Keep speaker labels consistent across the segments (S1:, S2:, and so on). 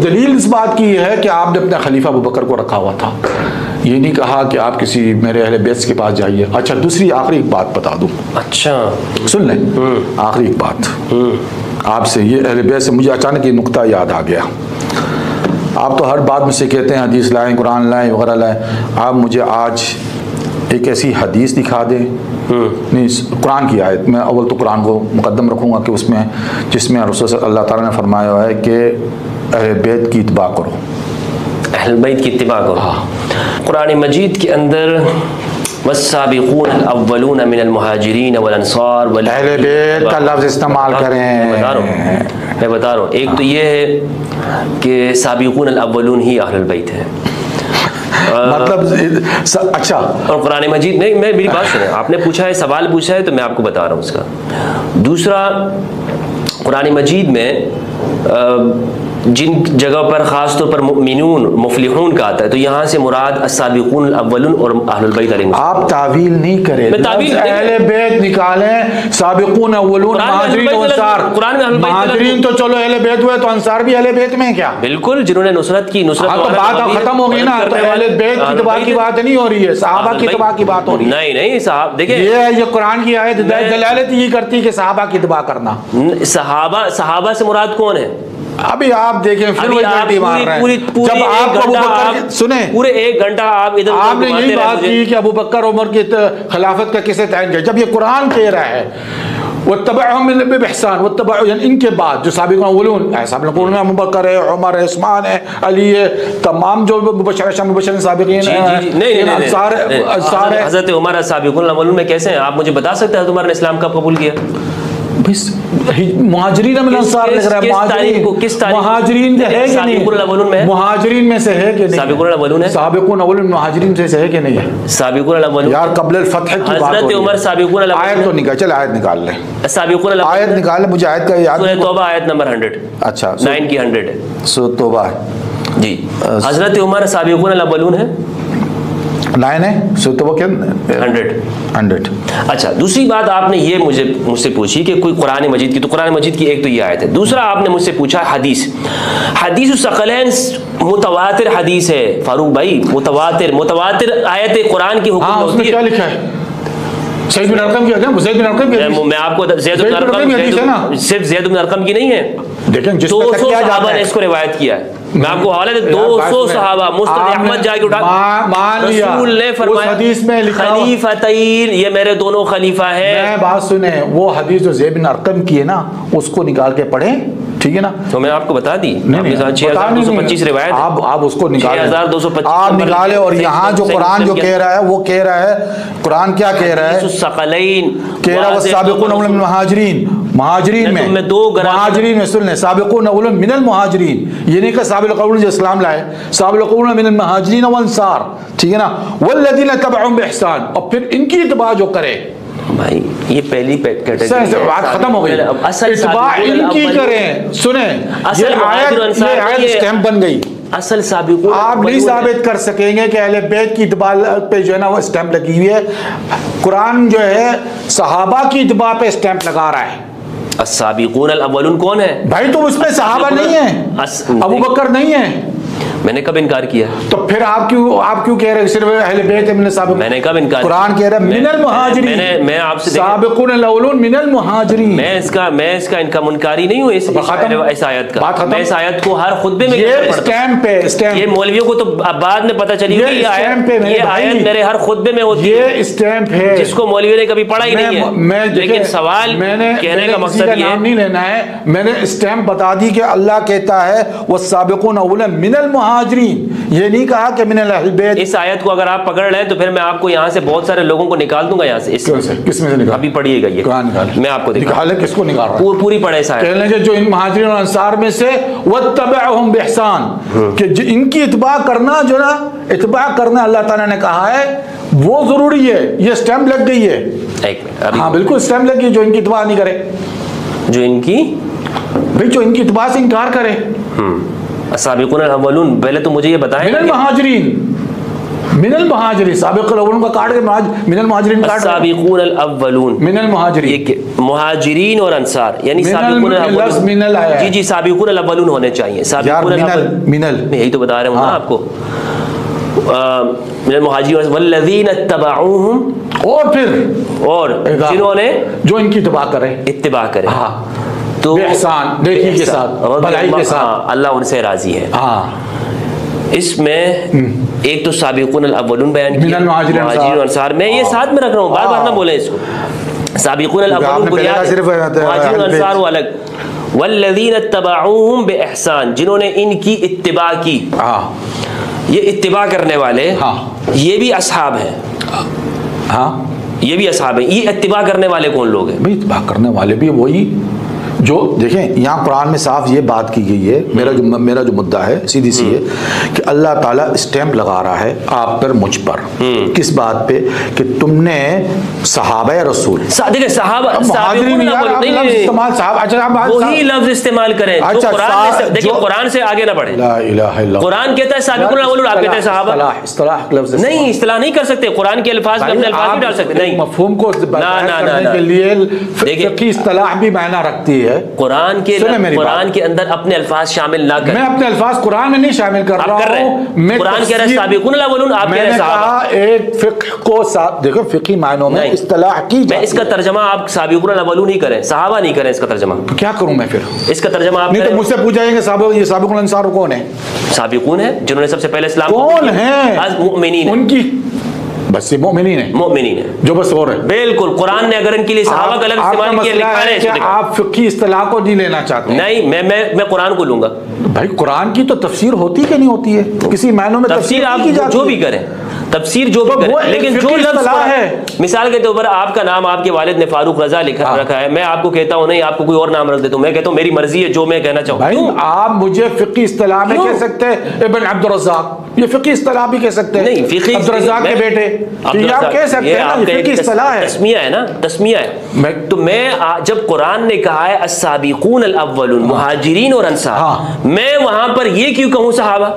S1: دلیل اس بات کی ہے کہ آپ نے اپنے خلیفہ ابوبکر کو رکھا ہوا تھا، یہ نہیں کہا کہ آپ کسی میرے اہل بیت کے پاس جائیے۔ اچھا دوسری آخری ایک بات بتا دوں،
S2: اچھا
S1: سن لیں، آخری ایک بات آپ سے، یہ اہل بیت سے مجھے اچانک یہ نقطہ یاد آ گیا۔ آپ تو ہر بات میں سے کہتے ہیں حدیث لائیں، قرآن لائیں وغیرہ لائیں، آپ مجھے آج ایک ایسی حدیث دکھا دیں، نہیں قرآن کی آیت، میں اول تو قرآن کو مقدم رکھوں گا کہ اس میں جس میں رسول اللہ تعالیٰ نے فرمایا ہوا ہے کہ اہل بیت کی اتباع کرو،
S2: اہل بیت کی اتباع کرو۔ قرآن مجید کے اندر والسابقون الاولون من المہاجرین والانصار
S1: اہل بیت کا لفظ استعمال کریں۔
S2: میں بتا رہا ہوں، ایک تو یہ ہے کہ سابقون الاولون ہی اہل البیت ہے،
S1: مطلب اچھا،
S2: اور قرآن مجید میں میری بات سنیں، آپ نے پوچھا ہے، سوال پوچھا ہے تو میں آپ کو بتا رہا ہوں اس کا۔ دوسرا، قرآن مجید میں جن جگہ پر خاص طور پر مؤمنون مفلحون کا آتا ہے تو یہاں سے مراد السابقون الاولون اور اہل البیت علیہم۔
S1: آپ تعویل نہیں کریں، اہل بیت نکالیں، سابقون اولون مہاجرین و انصار، مہاجرین تو چلو اہل بیت ہوئے تو انصار بھی اہل بیت میں کیا؟
S2: بالکل، جنہوں نے نصرت کی، نصرت
S1: تو بات ختم ہو گئی نا، تو اہل بیت کی اتباع کی بات نہیں ہو رہی ہے، صحابہ کی اتباع کی بات ہو رہی ہے۔
S2: نہیں صاحب دیکھیں،
S1: یہ قرآن کی آیت دلالت یہ کرتی ہے کہ صحابہ کی اتباع کرنا۔
S2: صحابہ سے مراد کون ہے؟
S1: ابھی آپ دیکھیں پھر وہی گھنٹی مار رہے ہیں، جب آپ کو ابوبکر سنیں،
S2: پورے ایک گھنٹہ آپ ادھر
S1: آپ نے یہی بات کی کہ ابوبکر عمر کی خلافت کا کسے تعین کیا، جب یہ قرآن کہہ رہا ہے وَاتَّبَعْهُمْ بِإِحْسَانٍ وَاتَّبَعُوا، یعنی ان کے بعد جو سابقون اولون ہے، سابقون میں ابوبکر ہے، عمر ہے، عثمان ہے، علی ہے، تمام جو مبشرین سابقین ہیں،
S2: نہیں
S1: انصار ہے۔
S2: حضرت عمر سابقون الاولون میں کیسے ہیں؟ آپ مجھے بتا سکتے ہیں حضرت عمر نے اسلام کب قبول کیا؟
S1: مہاجرین من انصار لکھ رہا ہے، مہاجرین ہے کہ نہیں؟ مہاجرین میں سے ہے کہ نہیں؟
S2: سابقون الاولون ہے،
S1: سابقون اولون مہاجرین سے ہے کہ نہیں ہے؟
S2: سابقون الاولون
S1: یار قبل الفتح کی بات
S2: حضرت عمر سابقون الاولون،
S1: آیت تو نکال، چل آیت نکال لیں،
S2: سابقون الاولون
S1: آیت نکال لیں، مجھے آیت کا یاد
S2: سورہ توبہ آیت نمبر 100،
S1: اچھا
S2: 9 کی 100 ہے،
S1: سورہ توبہ
S2: جی۔ حضرت عمر سابقون الاولون ہے،
S1: 9 ہے، سورہ توبہ کیا 100۔
S2: اچھا دوسری بات آپ نے یہ مجھ سے پوچھی کہ کوئی قرآن مجید کی، تو قرآن مجید کی ایک تو یہ آیت ہے، دوسرا آپ نے مجھ سے پوچھا حدیث الثقلین متواتر حدیث ہے فاروق بھائی، متواتر آیت قرآن کی حکم
S1: اس میں کیا لکھا ہے؟ زید بن ارقم کی ہے کیا؟ زید بن ارقم کی حدیث،
S2: میں آپ کو زید بن ارقم صرف زید بن ارقم کی نہیں ہے،
S1: دیکھیں جس
S2: 200 صحابہ نے اس کو روایت کیا ہے، میں آپ کو حوالے دے 200 صحابہ، مستد احمد جا کے اٹھا، رسول نے فرمایا
S1: حدیث میں لکھا
S2: خلیفتین، یہ میرے دونوں خلیفہ ہیں۔
S1: میں بات سنیں، وہ حدیث جو زید بن ارقم کی ہے نا اس کو نکال کے پڑھیں، ٹھیک ہے نا؟
S2: تو میں آپ کو بتا دی، 6225 روایت،
S1: آپ اس کو نکالیں،
S2: 6225
S1: آپ نکالیں، اور یہاں جو قرآن جو کہہ رہا ہے وہ کہہ رہا ہے، قرآن کیا کہہ رہا ہے؟
S2: الثقلین
S1: کہہ رہا ہے والسابقون اولون من المہاجرین، مہاجرین میں مہاجرین میں سن لیں، سابقون اولون من المہاجرین، یہ نہیں کہ سابق اولون جو اسلام لائے، سابق اولون من المہاجرین والانصار، ٹھیک ہے نا؟ والذین تبعهم بإحسان، اور پھر ان کی اتباع جو کرے،
S2: بھائی یہ پہلی کیٹیگری
S1: بات ختم ہو گئی، اتباع ان کی کریں۔ سنیں یہ آیت اسٹیمپ بن گئی،
S2: اصل سابقون
S1: آپ نہیں ثابت کر سکیں گے کہ اہل بیت کی اتباع پہ جو ہے نا وہ اسٹیمپ لگی ہوئی ہے، قرآن جو ہے صحابہ کی اتباع پہ اسٹیمپ لگا رہا ہے۔
S2: السابقون الاولون کون ہے
S1: بھائی؟ تو اس میں صحابہ نہیں ہیں، ابوبکر نہیں ہیں،
S2: میں نے کب انکار کیا؟
S1: تو پھر آپ کیوں کہہ رہے ہیں صرف اہل بیت من السابقین؟
S2: میں نے کب انکار؟
S1: قرآن کہہ رہا ہے من المہاجرین،
S2: میں آپ سے
S1: سابقون الاولون من المہاجرین،
S2: میں اس کا ان کا منکاری نہیں ہوں اس آیت کا، میں اس آیت کو ہر خطبے میں
S1: یہ اسٹیمپ پہ
S2: یہ مولویوں کو تو بعد میں پتہ چلی یہ آیت میرے ہر خطبے میں ہوتی ہے،
S1: یہ اسٹیمپ ہے
S2: جس کو مولویوں نے کبھی پڑھا ہی نہیں ہے، لیکن سوال کہنے کا مقصد یہ
S1: نام نہیں لینا ہے، میں نے اسٹیمپ بتا دی کہ اللہ کہتا ہے والسابقون اولون من المہاجرین، یہ نہیں کہا کہ من اہل بیت۔
S2: اس آیت کو اگر آپ پکڑ لیں تو پھر میں آپ کو یہاں سے بہت سارے لوگوں کو نکال دوں گا یہاں سے۔
S1: کس میں سے نکال؟
S2: ابھی پڑھیے گا، یہ میں آپ کو
S1: نکالے، کس کو نکال رہا ہے؟
S2: پوری پڑھے اس آیت،
S1: کہنے کہ جو ان مہاجرین اور انصار میں سے واتبعہم بإحسان، کہ ان کی اتباع کرنا، جو نا اتباع کرنا اللہ تعالیٰ نے کہا ہے وہ ضروری ہے، یہ اسٹیمپ لگ گئی ہے۔
S2: ایک منٹ،
S1: ہاں بالکل اسٹیمپ لگ گئی، جو ان کی اتباع نہیں کرے،
S2: جو ان کی
S1: اتباع سے انکار کرے۔
S2: السابقون الاولون، پہلے تو مجھے یہ بتائیں
S1: من المہاجرین، من المہاجرین، سابق الاولون کا کاٹ کے من المہاجرین کاٹ رہے ہیں۔
S2: السابقون الاولون
S1: من المہاجرین،
S2: یہ مہاجرین اور انصار یعنی سابقون
S1: لفظ من ال آیا ہے۔
S2: جی جی سابقون الاولون ہونے چاہیے، سابقون الاولون،
S1: من
S2: یہی تو بتا رہا ہوں نا آپ کو، من المہاجرین والذین اتبعوہم،
S1: اور پھر
S2: اور جنہوں نے
S1: جو ان کی اتباع کرے،
S2: اتباع کرے،
S1: ہاں
S2: تو
S1: احسان، نیکی کے ساتھ، بھلائی کے ساتھ،
S2: اللہ ان سے راضی ہے۔
S1: ہاں
S2: اس میں ایک تو سابقون الاولون بیان کیا، مہاجرین و انصار، میں یہ ساتھ میں رکھ رہا ہوں، بار بار نہ بولیں اس کو، سابقون الاولون بنیاد، مہاجرین و انصار وہ الگ، والذین اتبعوہم باحسان، جنہوں نے ان کی اتباع کی، یہ اتباع کرنے والے یہ بھی اصحاب ہیں،
S1: ہاں
S2: یہ بھی اصحاب ہیں۔ یہ اتباع کرنے والے کون لوگ ہیں؟
S1: بھائی اتباع کرنے والے بھی وہی جو دیکھیں یہاں قرآن میں صاف یہ بات کی گئی ہے، میرا جو مدعا ہے سیدھی سی ہے کہ اللہ تعالیٰ اسٹیمپ لگا رہا ہے آپ پر، مجھ پر، کس بات پہ؟ کہ تم نے صحابہ رسول،
S2: دیکھیں صحابہ، وہی لفظ استعمال کریں جو قرآن میں، دیکھیں قرآن سے آگے نہ بڑھیں،
S1: لا الہ الا اللہ،
S2: قرآن کہتا ہے سابقون الاولون، آپ کہتے ہیں صحابہ،
S1: اصطلاح لفظ
S2: نہیں اصطلاح نہیں کر سکتے، قرآن کے الفاظ میں اپنے الفاظ بھی ڈال سکتے نہیں،
S1: مفہوم کو کرنے کے لیے فقہی اصطلاح بھی معنی رکھتی ہے۔
S2: قرآن کے اندر اپنے الفاظ شامل نہ کریں،
S1: میں اپنے الفاظ قرآن میں نہیں شامل کر رہا ہوں،
S2: قرآن کہہ رہا ہے سابقون الاولون، آپ کہہ رہے ہیں صحابہ۔
S1: ایک فقہ کو دیکھو فقہی معنوں میں اصطلاح کی،
S2: میں اس کا ترجمہ آپ سابقون الاولون نہیں کریں، صحابہ نہیں کریں اس کا ترجمہ،
S1: کیا کروں میں پھر؟
S2: اس کا ترجمہ آپ
S1: نہیں تو مجھ سے پوچھا جائے گا یہ سابقون الانصار کون ہے؟
S2: سابقون ہے جنہوں نے سب سے پہلے اسلام
S1: کون ہیں؟
S2: مؤمنین،
S1: ان کی بس یہ مومنین ہیں،
S2: مومنین ہیں
S1: جو بس ہو رہے ہیں،
S2: بالکل۔ قرآن نے اگر ان کے لیے صحابہ کا لفظ استعمال کیا، لکھا ہے
S1: کہ آپ فقہی اصطلاح کو نہیں لینا چاہتے ہیں؟
S2: نہیں، میں قرآن کو لوں گا
S1: بھائی، قرآن کی تو تفسیر ہوتی کہ نہیں ہوتی ہے؟ کسی معنوں میں
S2: تفسیر آپ جو بھی کریں، تفسیر جو بھی کریں، لیکن جو لفظ ہے، مثال کے طور پر آپ کا نام آپ کے والد نے فاروق رضا لکھا رکھا ہے، میں آپ کو کہتا ہوں نہیں، آپ کو کوئی اور نام رکھ دیتا ہوں، میں کہتا ہوں میری مرضی ہے جو میں کہنا چاہوں۔
S1: بھائی آپ مجھے فقہی اصطلاح میں کہہ سکتے ہیں ابن عبد الرزاق، یہ فقہی اصطلاح بھی کہہ سکتے ہیں،
S2: نہیں فقہی
S1: عبد الرزاق کے بیٹے، یہ آپ کہہ سکتے ہیں نا، یہ فقہی اصطلاح ہے،
S2: تسمیہ ہے نا، تسمیہ ہے۔ تو میں جب قرآن نے کہا ہے السابقون الاولون، مہاجرین اور انصار، میں وہاں پر یہ کیوں کہوں صحابہ؟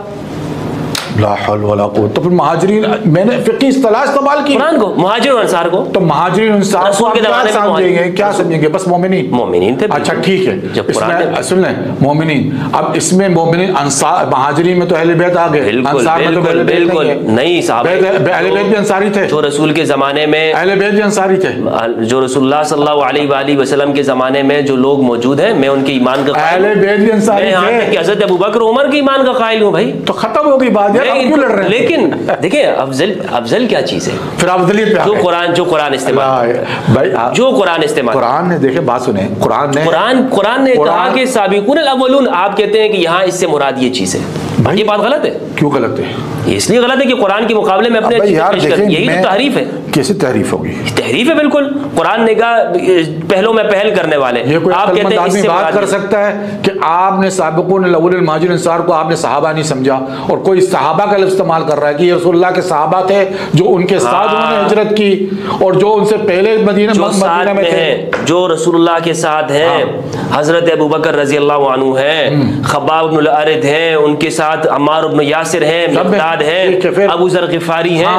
S1: لا حول ولا قوت، تو پھر مہاجرین، میں نے فقہی اصطلاح استعمال کی
S2: قرآن کو، مہاجرین اور انصار کو،
S1: تو مہاجرین انصار کو کیا سمجھیں گے؟ کیا سمجھیں گے؟ بس مومنین، مومنین تھے۔ اچھا ٹھیک ہے، اس میں سن لیں مومنین، اب اس میں مومنین انصار، مہاجرین میں تو اہل بیت آ گئے، انصار میں تو اہل بیت
S2: نہیں، صحابہ
S1: اہل بیت بھی انصاری تھے،
S2: جو رسول کے زمانے میں
S1: اہل بیت بھی انصاری تھے،
S2: جو رسول اللہ صلی اللہ علیہ وآلہ وسلم کے زمانے میں جو لوگ موجود ہیں، میں ان کے ایمان کا قائل ہوں،
S1: اہل بیت بھی انصاری تھے،
S2: کہ حضرت ابوبکر عمر کے ایمان کا قائل ہوں۔ بھائی
S1: تو ختم ہو گئی بات، یار کیوں لڑ رہے ہیں؟
S2: لیکن دیکھیں افضل کیا چیز ہے؟
S1: پھر افضلیت پہ
S2: جو قرآن استعمال، جو قرآن استعمال،
S1: قرآن نے دیکھے بات سنیں،
S2: قرآن نے کہا کہ سابقون الاولون، آپ کہتے ہیں کہ یہاں اس سے مراد یہ چیز ہے، یہ بات غلط ہے۔
S1: کیوں غلط ہے؟
S2: اس لیے غلط ہے کہ قرآن کے مقابلے میں اپنے یہی تو تحریف ہے۔
S1: کیسے تحریف ہوگی؟
S2: تحریف ہے بالکل، قرآن نے کہا پہلوں میں پہل کرنے والے،
S1: یہ کوئی
S2: آپ کہتے ہیں اس سے
S1: بات کر سکتا ہے کہ آپ نے سابقون الاولون مہاجرین انصار کو آپ نے صحابہ نہیں سمجھا، اور کوئی صحابہ کا لفظ استعمال کر رہا ہے کہ یہ رسول اللہ کے صحابہ تھے جو ان کے ساتھ انہوں نے ہجرت کی، اور جو ان سے پہلے مدینہ میں تھے،
S2: جو رسول اللہ کے ساتھ ہیں، حضرت ابوبکر رضی اللہ عنہ ہیں، خباب بن الارد ہیں، ان کے ساتھ عمار بن یاسر ہیں، مقداد ہیں، ابو ذر غفاری ہیں،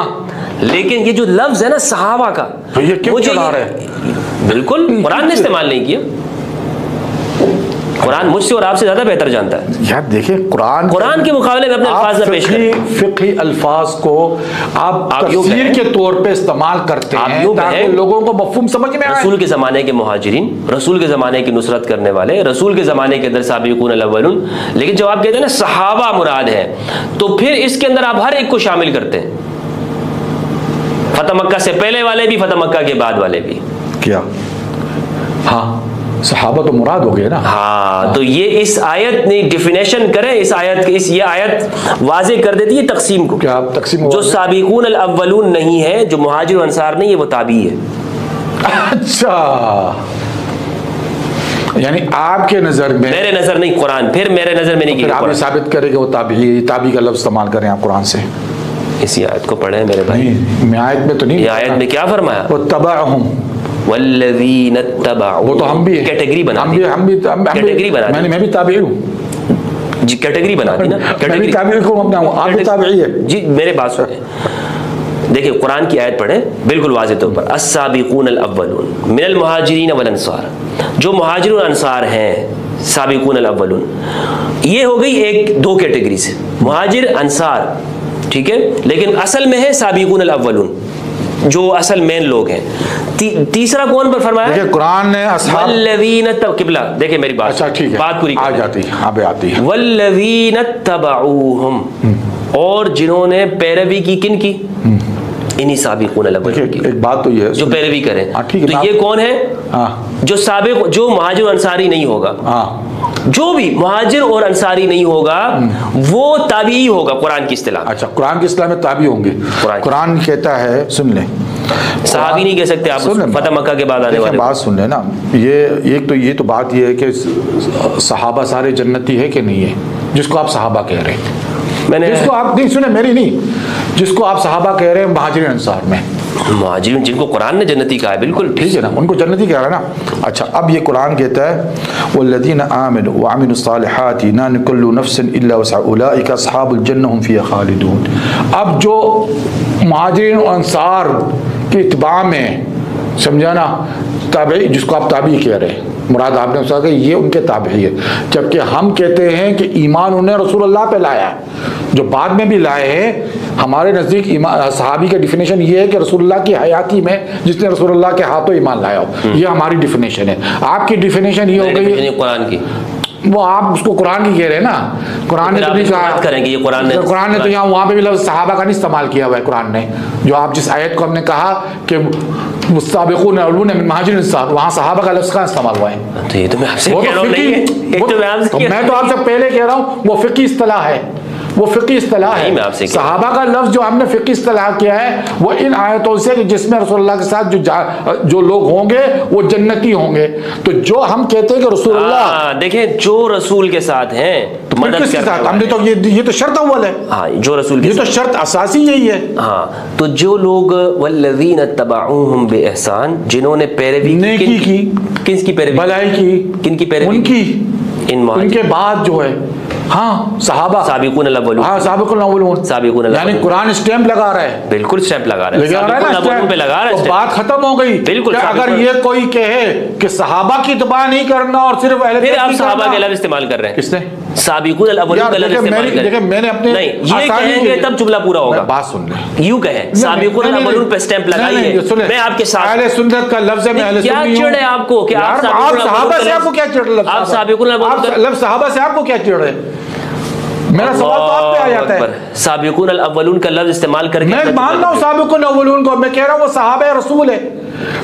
S2: لیکن یہ جو لفظ ہے نا صحابہ کا،
S1: یہ کیوں چلا رہا ہے؟
S2: بالکل قرآن نے استعمال نہیں کیا، قرآن مجھ سے اور آپ سے زیادہ بہتر جانتا ہے۔
S1: یار دیکھیں قرآن
S2: کے مقابلے میں اپنے الفاظ نہ پیش کریں،
S1: فقہی الفاظ کو آپ تفسیر کے طور پہ استعمال کرتے ہیں تاکہ لوگوں کو مفہوم سمجھ میں آئے۔
S2: رسول کے زمانے کے مہاجرین، رسول کے زمانے کی نصرت کرنے والے، رسول کے زمانے کے اندر سابقون الاولون، لیکن جب آپ کہتے ہیں نا صحابہ مراد ہے، تو پھر اس کے اندر آپ ہر ایک کو شامل کرتے ہیں، فتح مکہ سے پہلے والے بھی، فتح مکہ کے بعد والے بھی۔
S1: کیا؟ ہاں صحابہ تو مراد ہو گئے نا۔
S2: ہاں، تو یہ اس آیت نے ڈیفینیشن کرے، اس آیت یہ آیت واضح کر دیتی ہے تقسیم کو۔
S1: کیا تقسیم؟
S2: جو سابقون الاولون نہیں ہے، جو مہاجر و انصار نہیں ہے، وہ تابعی ہے۔
S1: اچھا، یعنی آپ کے نظر میں،
S2: میرے نظر نہیں قرآن، پھر میرے نظر میں نہیں
S1: پھر آپ یہ ثابت کرے کہ وہ تابعی کا لفظ استعمال کریں آپ قرآن سے۔
S2: اسی آیت کو پڑھیں میرے بھائی،
S1: میں آیت میں تو نہیں،
S2: یہ آیت میں کیا فرمایا؟
S1: وَاتَّبَعْهُمْ
S2: والذین اتبعوا،
S1: وہ تو ہم بھی
S2: کیٹیگری بنا دی،
S1: کیٹیگری بنا دی، میں بھی تابعی ہوں
S2: جی، کیٹیگری بنا دی نا،
S1: میں بھی تابعی ہوں، آپ بھی تابعی ہے
S2: جی، میرے بات سنیں، دیکھیں قرآن کی آیت پڑھیں بالکل واضح طور پر، السابقون الاولون من المہاجرین والانصار، جو مہاجر و انصار ہیں سابقون الاولون، یہ ہو گئی ایک دو کیٹیگری سے، مہاجر انصار، ٹھیک ہے، لیکن اصل میں ہے سابقون الاولون جو اصل مین لوگ ہیں۔ تیسرا کون پر فرمایا؟
S1: دیکھیں قرآن نے اصحاب
S2: والذین قبلہ، دیکھیں میری بات،
S1: اچھا ٹھیک ہے،
S2: بات پوری
S1: آ جاتی ہے
S2: والذین تبعوہم، اور جنہوں نے پیروی کی، کن کی؟ انہی سابقون الاولون کی۔
S1: ایک بات تو یہ ہے
S2: جو پیروی کریں،
S1: ٹھیک ہے،
S2: تو یہ کون ہے؟ جو سابق، جو مہاجر انصاری نہیں ہوگا، جو بھی مہاجر اور انصاری نہیں ہوگا وہ تابعی ہوگا قرآن کی اصطلاح۔
S1: اچھا قرآن کی اصطلاح میں تابعی ہوں گے۔ قرآن کہتا ہے، سن لیں،
S2: صحابی نہیں کہہ سکتے آپ، فتح مکہ کے بعد آنے والے۔
S1: بات سن لیں نا، یہ تو بات یہ ہے کہ صحابہ سارے جنتی ہے کہ نہیں ہے، جس کو آپ صحابہ کہہ رہے ہیں، جس کو آپ نہیں سنیں میری نہیں، جس کو آپ صحابہ کہہ رہے ہیں مہاجرین انصار میں،
S2: مہاجرین جن کو قرآن نے جنتی کہا ہے، بالکل
S1: ٹھیک ہے نا، ان کو جنتی کہہ رہا ہے نا۔ اچھا اب یہ قرآن کہتا ہے والذین آمنوا وعملوا الصالحات لا نکل نفس الا وسعها اولئک اصحاب الجنہ هم فیہا خالدون۔ اب جو مہاجرین و انصار کی اتباع میں، سمجھا نا، تابعی جس کو آپ تابعی کہہ رہے ہیں، مراد آپ نے سنا کہ یہ ان کے تابعی ہے، جبکہ ہم کہتے ہیں کہ ایمان انہیں رسول اللہ پہ لایا ہے، جو بعد میں بھی لائے ہیں۔ ہمارے نزدیک صحابی کا ڈیفینیشن یہ ہے کہ رسول اللہ کی حیاتی میں جس نے رسول اللہ کے ہاتھوں ایمان لایا ہو، یہ ہماری ڈیفینیشن ہے۔ آپ کی ڈیفینیشن یہ ہو گئی
S2: قرآن کی،
S1: وہ آپ اس کو قرآن کی کہہ رہے ہیں نا، قرآن نے تو نہیں کہا،
S2: کریں گے یہ قرآن
S1: نے تو یہاں وہاں پہ بھی لفظ صحابہ کا نہیں استعمال کیا ہوا ہے قرآن نے، جو آپ جس آیت کو ہم نے کہا کہ والسابقون الاولون من المہاجرین والانصار، وہاں صحابہ کا لفظ کا استعمال ہوا ہے۔
S2: تو یہ تو میں آپ سے کہہ رہا ہوں،
S1: میں تو آپ سے پہلے کہہ رہا ہوں وہ فقہی اصطلاح ہے، وہ فقہی اصطلاح ہے۔ صحابہ کا لفظ جو ہم نے فقہی اصطلاح کیا ہے وہ ان آیتوں سے کہ جس میں رسول اللہ کے ساتھ جو لوگ ہوں گے وہ جنتی ہوں گے۔ تو جو ہم کہتے ہیں کہ رسول اللہ،
S2: دیکھیں جو رسول کے ساتھ ہیں تو مدد کے ساتھ،
S1: ہم نے تو یہ تو شرط اول ہے،
S2: ہاں جو رسول کے،
S1: یہ تو شرط اساسی یہی ہے۔
S2: ہاں تو جو لوگ والذین اتبعوہم بإحسان، جنہوں نے پیروی
S1: نیکی کی،
S2: کس کی پیروی؟
S1: بھلائی کی،
S2: کن کی پیروی؟
S1: ان کی،
S2: ان کے
S1: بعد جو ہے، ہاں صحابہ،
S2: سابقون الاولون،
S1: ہاں سابقون الاولون،
S2: سابقون الاولون،
S1: یعنی قرآن اسٹیمپ لگا رہا ہے،
S2: بالکل اسٹیمپ لگا رہا ہے،
S1: سابقون الاولون پہ لگا رہا ہے، تو بات ختم ہو گئی۔
S2: بالکل
S1: اگر یہ کوئی کہے کہ صحابہ کی اتباع نہیں کرنا اور صرف اہل بیت،
S2: پھر آپ صحابہ کے لفظ استعمال کر رہے ہیں،
S1: کس نے؟
S2: سابقون الاولون کا لفظ استعمال کر رہے ہیں۔
S1: میں نے اپنے
S2: نہیں، یہ کہیں گے تب جملہ پورا ہوگا،
S1: بات سن لیں،
S2: یوں کہیں سابقون الاولون پہ اسٹیمپ لگائیے، میں آپ کے ساتھ،
S1: اہل سنت کا لفظ ہے، میں اہل سنت ہوں۔
S2: کیا چڑ ہے آپ کو کہ آپ
S1: صحابہ سے آپ کو کیا چڑ رہے؟
S2: آپ سابقون الاولون،
S1: لفظ صحابہ سے آپ کو کیا چڑ رہے؟ میرا سوال تو آپ پہ آ جاتا ہے۔
S2: سابقون الاولون کا لفظ استعمال کر کے
S1: میں مانتا ہوں سابقون الاولون کو، میں کہہ رہا ہوں وہ صحابہ رسول ہے،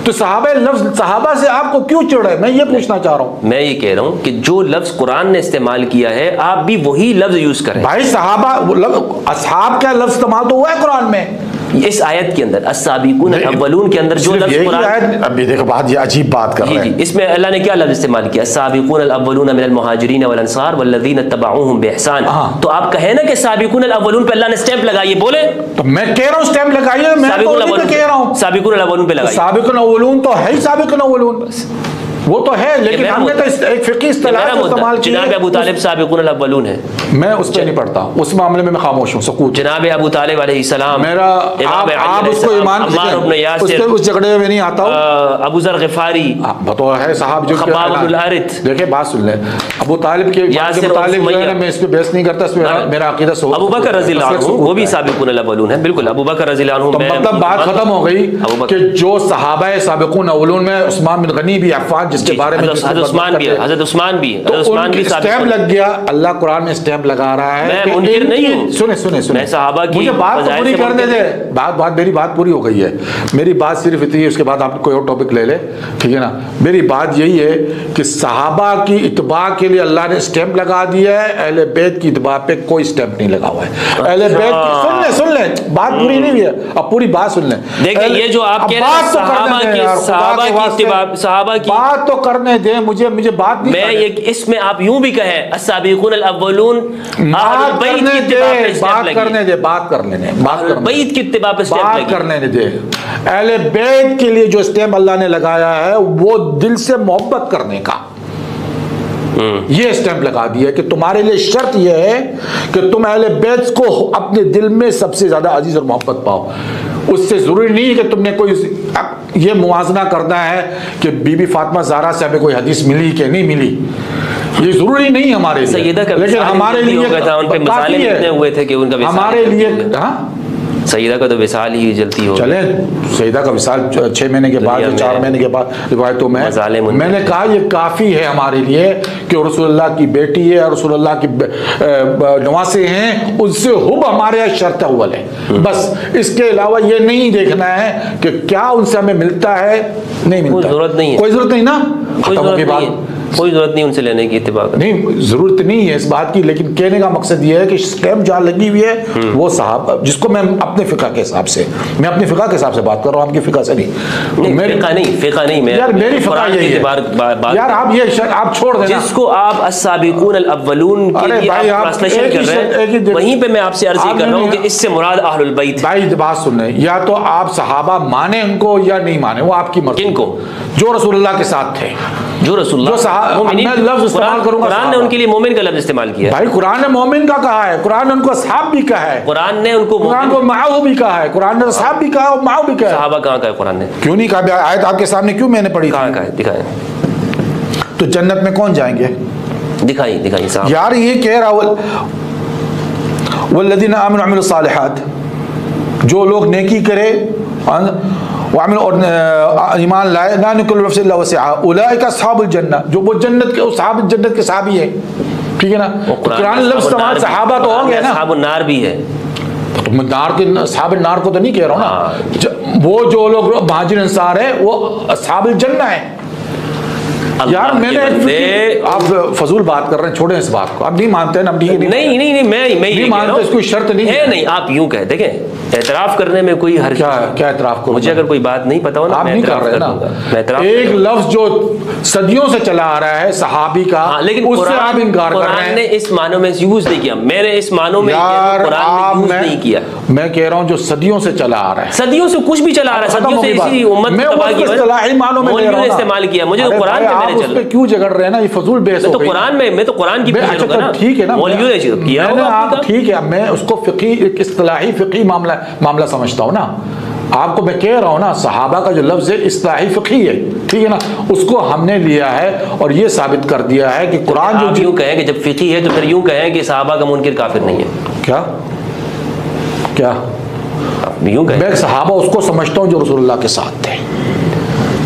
S1: تو صحابہ لفظ صحابہ سے آپ کو کیوں چڑھ رہے ہیں؟ میں یہ پوچھنا چاہ رہا ہوں۔
S2: میں یہ کہہ رہا ہوں کہ جو لفظ قرآن نے استعمال کیا ہے آپ بھی وہی لفظ یوز کریں۔
S1: بھائی صحابہ، اصحاب کا لفظ استعمال تو ہوا ہے قرآن میں،
S2: اس آیت کے اندر السابقون الاولون کے اندر جو لفظ قرآن،
S1: ابھی دیکھو بات، یہ عجیب بات کر رہے ہیں،
S2: اس میں اللہ نے کیا لفظ استعمال کیا؟ السابقون الاولون من المہاجرین والانصار والذین اتبعوہم بإحسان، تو آپ کہیں نا کہ سابقون الاولون پہ اللہ نے اسٹیمپ لگائی، بولے
S1: تو میں کہہ رہا ہوں اسٹیمپ لگائیے، میں تو نہیں کہہ رہا ہوں
S2: سابقون الاولون پہ لگائیے،
S1: سابقون الاولون تو ہے ہی، سابقون الاولون وہ تو ہے، لیکن ہم نے تو ایک فقہی اصطلاح استعمال کی۔
S2: جناب ابو طالب سابقون الاولون ہے،
S1: میں اس پہ نہیں پڑھتا، اس معاملے میں خاموش ہوں، سکوت۔
S2: جناب ابو طالب علیہ السلام،
S1: میرا آپ اس کو ایمان، اس جھگڑے میں نہیں آتا ہوں۔
S2: ابو ذر غفاری
S1: تو ہے صاحب جو
S2: خباب بن الحارث،
S1: دیکھیں بات سن لیں، ابو طالب کے متعلق جو ہے نا، میں اس پہ بحث نہیں کرتا، اس میں میرا عقیدہ سو۔
S2: ابو بکر رضی اللہ عنہ وہ بھی سابقون الاولون ہے، بالکل ابو بکر رضی اللہ عنہ،
S1: مطلب بات ختم ہو گئی کہ جو صحابہ سابقون اولون میں عثمان بن غنی بھی، عفان جس کے بارے میں
S2: عثمان بھی ہے، حضرت عثمان بھی، عثمان بھی
S1: اسٹیمپ لگ گیا، اللہ قرآن میں اسٹیمپ لگا رہا ہے۔
S2: میں منکر نہیں ہوں،
S1: سنیں
S2: صحابہ کی،
S1: مجھے بات پوری کرنے دے، میری بات پوری ہو گئی ہے، میری بات صرف اتنی ہے، اس کے بعد آپ کوئی اور ٹاپک لے لے، ٹھیک ہے نا۔ میری بات یہی ہے کہ صحابہ کی اتباع کے لیے اللہ نے اسٹیمپ لگا دیا ہے، اہل بیت کی اتباع پہ کوئی اسٹیمپ نہیں لگا ہوا ہے۔ اہل بیت کی، سن لیں بات پوری نہیں ہوئی ہے، اب پوری بات سن لیں۔
S2: دیکھیں یہ جو آپ کہہ رہے ہیں صحابہ کی اتباع، صحابہ کی
S1: بات تو کرنے دیں مجھے بات نہیں،
S2: میں یہ اس میں آپ یوں بھی کہیں السابقون الاولون
S1: بات کرنے دے، بات کرنے دے،
S2: بیت کی اتباع پہ
S1: بات کرنے دے۔ اہل بیت کے لیے جو اسٹیمپ اللہ نے لگایا ہے وہ دل سے محبت کرنے کا، یہ اسٹیمپ لگا دیا کہ تمہارے لیے شرط یہ ہے کہ تم اہل بیت کو اپنے دل میں سب سے زیادہ عزیز اور محبت پاؤ. اس سے ضروری نہیں ہے کہ تم نے کوئی یہ موازنہ کرنا ہے کہ بی بی فاطمہ زہرا سے ہمیں کوئی حدیث ملی کہ نہیں ملی. یہ ضروری نہیں ہمارے لیے, لیکن ہمارے لیے کافی ہے. ہمارے لیے
S2: سیدہ کا تو وصال ہی جلتی ہو.
S1: چلیں سیدہ کا وصال 6 مہینے کے بعد 4 مہینے کے بعد روایتوں میں نے کہا یہ کافی ہے ہمارے لیے کہ رسول اللہ کی بیٹی ہے, رسول اللہ کی نواسے ہیں, ان سے حب ہمارے یہاں شرط اول ہے. بس اس کے علاوہ یہ نہیں دیکھنا ہے کہ کیا ان سے ہمیں ملتا ہے نہیں ملتا.
S2: کوئی ضرورت نہیں ہے,
S1: کوئی ضرورت نہیں نا,
S2: کوئی ضرورت نہیں ہے, کوئی ضرورت نہیں ان سے لینے کی اتفاق
S1: نہیں, ضرورت نہیں ہے اس بات کی. لیکن کہنے کا مقصد یہ ہے کہ اسٹیمپ جہاں لگی ہوئی ہے وہ صحابہ, جس کو میں اپنے فقہ کے حساب سے, میں اپنے فقہ کے حساب سے بات کر رہا ہوں, آپ کی فقہ سے نہیں.
S2: فقہ نہیں
S1: یار میری فقہ یہی ہے یار. آپ یہ آپ چھوڑ دینا
S2: جس کو آپ السابقون الاولون کے لیے ٹرانسلیشن کر رہے ہیں, وہیں پہ میں آپ سے عرض کر رہا ہوں کہ اس سے مراد اہل البیت.
S1: بھائی بات سن رہے ہیں, یا تو آپ صحابہ مانیں ان کو یا نہیں مانیں, وہ آپ کی مرضی.
S2: کن کو؟
S1: جو رسول اللہ کے ساتھ تھے,
S2: جو رسول اللہ
S1: میں لفظ استعمال کروں گا.
S2: قرآن نے ان کے لیے مومن کا لفظ استعمال کیا ہے.
S1: بھائی قرآن نے مومن کا کہا ہے, قرآن نے ان کو اصحاب بھی کہا ہے,
S2: قرآن نے ان کو
S1: معاو بھی کہا ہے, قرآن نے اصحاب بھی کہا اور معاو بھی کہا ہے.
S2: صحابہ کہاں کہا ہے قرآن نے؟
S1: کیوں نہیں کہا؟ آیت آپ کے سامنے کیوں میں نے پڑھی؟
S2: کہاں کہا ہے؟ دکھائیں.
S1: تو جنت میں کون جائیں گے؟
S2: دکھائیں صاحب.
S1: یار یہ کہہ رہا والذین آمنوا وعملوا الصالحات, جو لوگ نیکی کرے وعمل اور ایمان لائے, لا نکل نفس الا وسعها اولئک اصحاب الجنہ, جو وہ جنت کے اصحاب جنت کے صحابی ہیں. ٹھیک ہے نا, قرآن لفظ تمام صحابہ تو ہوں گے نا.
S2: اصحاب النار بھی ہے,
S1: نار کے اصحاب النار کو تو نہیں کہہ رہا ہوں نا. وہ جو لوگ مہاجر انصار ہیں وہ اصحاب الجنہ ہیں. یار میں نے, آپ فضول بات کر رہے ہیں, چھوڑیں اس بات کو. آپ نہیں مانتے نا,
S2: نہیں میں
S1: نہیں مانتے, اس کوئی شرط نہیں
S2: ہے. نہیں آپ یوں کہہ دیکھیں, اعتراف کرنے میں کوئی حرج
S1: کیا اعتراف کروں؟
S2: مجھے اگر کوئی بات نہیں پتا ہو نا,
S1: آپ نہیں کر رہے نا. ایک لفظ جو صدیوں سے چلا آ رہا ہے صحابی کا,
S2: لیکن
S1: اس سے آپ انکار کر رہے ہیں.
S2: قرآن نے اس معنوں میں یوز نہیں کیا, میں نے اس معنوں میں قرآن نے یوز نہیں کیا.
S1: میں کہہ رہا ہوں جو صدیوں سے چلا آ رہا ہے,
S2: صدیوں سے کچھ بھی چلا آ رہا ہے, صدیوں سے اسی امت کو تباہ کیا,
S1: اصطلاحی معنوں میں
S2: استعمال کیا. مجھے تو قرآن کے میرے چل
S1: کیوں جگڑ رہے ہیں نا, یہ فضول بحث ہو گئی.
S2: تو قرآن میں تو قرآن کی بحث ہوگا نا.
S1: ٹھیک ہے نا,
S2: آپ
S1: ٹھیک ہے, میں اس کو اصطلاحی فقہی معاملہ سمجھتا ہوں نا. آپ کو میں کہہ رہا ہوں نا, صحابہ کا جو لفظ ہے اصطلاحی فقہی ہے, ٹھیک ہے نا, اس کو ہم نے لیا ہے اور یہ ثابت کر دیا ہے کہ قرآن جو
S2: یوں کہیں کہ جب فقہی ہے تو پھر یوں کہیں کہ صحابہ کا منکر کافر نہیں ہے.
S1: کیا
S2: یوں کہیں
S1: میں صحابہ اس کو سمجھتا ہوں جو رسول اللہ کے ساتھ تھے.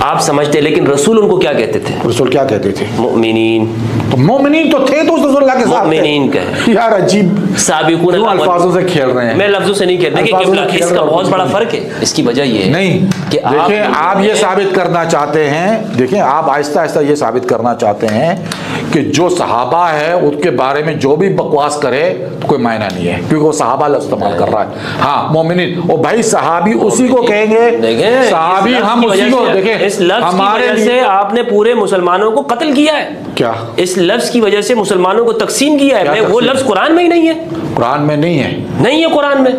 S2: آپ سمجھتے ہیں, لیکن رسول ان کو کیا کہتے تھے؟
S1: رسول کیا کہتے تھے؟
S2: مؤمنین.
S1: تو مومنین تو تھے تو رسول اللہ کے ساتھ
S2: مؤمنین کہے.
S1: یار عجیب
S2: سابقون
S1: الفاظوں سے کھیل رہے ہیں.
S2: میں لفظوں سے نہیں کہتا, دیکھیں اس کا بہت بڑا فرق ہے. اس کی وجہ یہ ہے
S1: نہیں
S2: کہ
S1: دیکھیں آپ یہ ثابت کرنا چاہتے ہیں, دیکھیں آپ آہستہ آہستہ یہ ثابت کرنا چاہتے ہیں کہ جو صحابہ ہے اس کے بارے میں جو بھی بکواس کرے تو کوئی معنی نہیں ہے, کیونکہ وہ صحابہ لفظ استعمال کر رہا ہے. ہاں مومنین, اور بھائی صحابی اسی کو کہیں گے, صحابی ہم اسی کو. دیکھیں
S2: اس لفظ کی وجہ سے آپ نے پورے مسلمانوں کو قتل کیا ہے.
S1: کیا
S2: اس لفظ کی وجہ سے مسلمانوں کو تقسیم کیا ہے. وہ لفظ قرآن میں ہی نہیں ہے.
S1: قرآن میں نہیں ہے,
S2: نہیں ہے قرآن میں.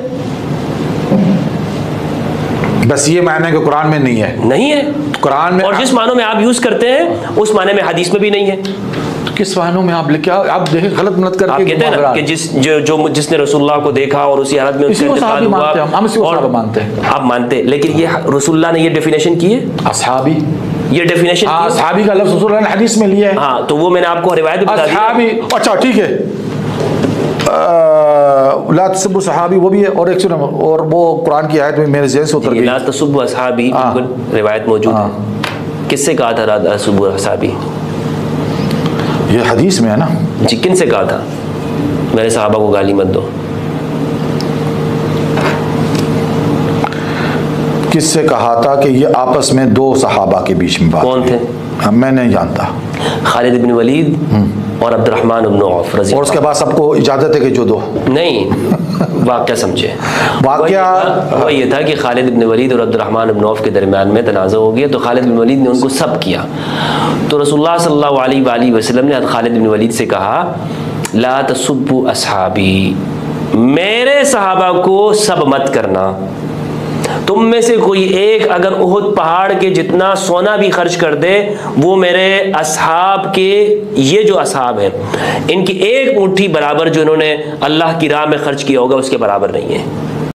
S1: بس یہ معنی ہے کہ قرآن میں نہیں ہے,
S2: نہیں ہے
S1: قرآن میں.
S2: اور جس معنوں میں آپ یوز کرتے ہیں اس معنی میں حدیث میں بھی نہیں ہے.
S1: کس معنوں میں آپ لکھا, آپ دیکھیں غلط ملت کر کے.
S2: آپ کہتے ہیں نا کہ جس نے رسول اللہ کو دیکھا اور اسی حالت میں
S1: اسی کو صحابی مانتے ہیں, ہم اسی کو صحابہ مانتے ہیں.
S2: آپ مانتے ہیں, لیکن یہ رسول اللہ نے یہ ڈیفینیشن کی ہے
S1: اصحابی,
S2: یہ ڈیفینیشن
S1: صحابی کا لفظ رسول اللہ نے حدیث میں لیا ہے.
S2: ہاں تو وہ میں نے آپ کو روایت بتا دی.
S1: صحابی, اچھا ٹھیک ہے, لا تسبوا صحابی وہ بھی ہے, اور ایک سنو, اور وہ قرآن کی آیت میں میرے ذہن سے اتر گئی,
S2: لا تسبوا اصحابی, بالکل روایت موجود ہے. کس سے کہا تھا لا تسبوا اصحابی؟
S1: یہ حدیث میں ہے نا
S2: جی. کن سے کہا تھا میرے صحابہ کو گالی مت دو؟
S1: کس سے کہا تھا کہ یہ آپس میں دو صحابہ کے بیچ میں بات.
S2: کون تھے؟
S1: میں نہیں جانتا.
S2: خالد بن ولید اور عبد الرحمن بن عوف رضی اللہ.
S1: اور اس کے بعد سب کو اجازت ہے کہ جو دو
S2: نہیں, واقعہ سمجھے.
S1: واقعہ
S2: وہ یہ تھا کہ خالد بن ولید اور عبد الرحمن بن عوف کے درمیان میں تنازع ہو گیا, تو خالد بن ولید نے ان کو سب کیا. تو رسول اللہ صلی اللہ علیہ وآلہ وسلم نے خالد بن ولید سے کہا لا تسبوا اصحابی, میرے صحابہ کو سب مت کرنا. تم میں سے کوئی ایک اگر احد پہاڑ کے جتنا سونا بھی خرچ کر دے وہ میرے اصحاب کے، یہ جو اصحاب ہیں ان کی ایک مٹھی برابر جو انہوں نے اللہ کی راہ میں خرچ کیا ہوگا اس کے برابر نہیں ہے۔